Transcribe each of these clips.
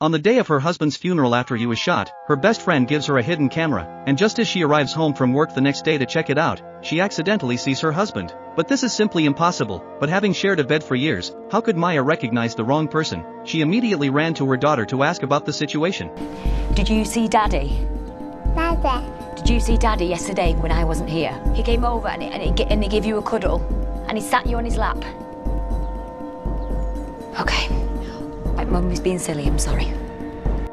On the day of her husband's funeral after he was shot, her best friend gives her a hidden camera, and just as she arrives home from work the next day to check it out, she accidentally sees her husband. But this is simply impossible, but having shared a bed for years, how could Maya recognize the wrong person? She immediately ran to her daughter to ask about the situation. Did you see Daddy? Daddy. Did you see Daddy yesterday when I wasn't here? He came over and he gave you a cuddle, and he sat you on his lap. Okay. Mum is being silly, I'm sorry.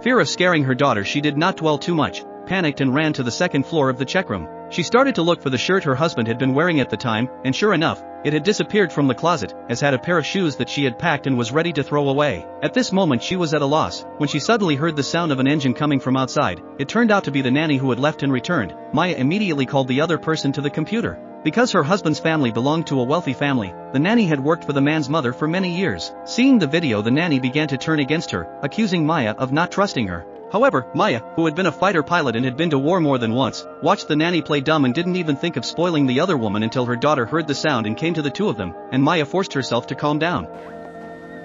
Fear of scaring her daughter, she did not dwell too much, panicked and ran to the second floor of the check room. She started to look for the shirt her husband had been wearing at the time, and sure enough, it had disappeared from the closet, as had a pair of shoes that she had packed and was ready to throw away. At this moment she was at a loss, when she suddenly heard the sound of an engine coming from outside. It turned out to be the nanny who had left and returned. Maya immediately called the other person to the computer. Because her husband's family belonged to a wealthy family, the nanny had worked for the man's mother for many years. Seeing the video, the nanny began to turn against her, accusing Maya of not trusting her. However, Maya, who had been a fighter pilot and had been to war more than once, watched the nanny play dumb and didn't even think of spoiling the other woman until her daughter heard the sound and came to the two of them, and Maya forced herself to calm down.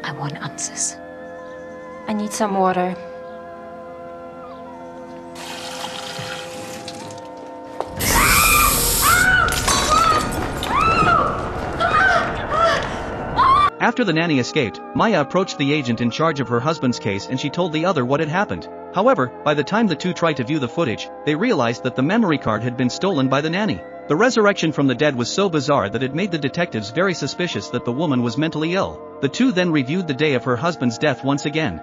I want answers. I need some water. After the nanny escaped, Maya approached the agent in charge of her husband's case and she told the other what had happened. However, by the time the two tried to view the footage, they realized that the memory card had been stolen by the nanny. The resurrection from the dead was so bizarre that it made the detectives very suspicious that the woman was mentally ill. The two then reviewed the day of her husband's death once again.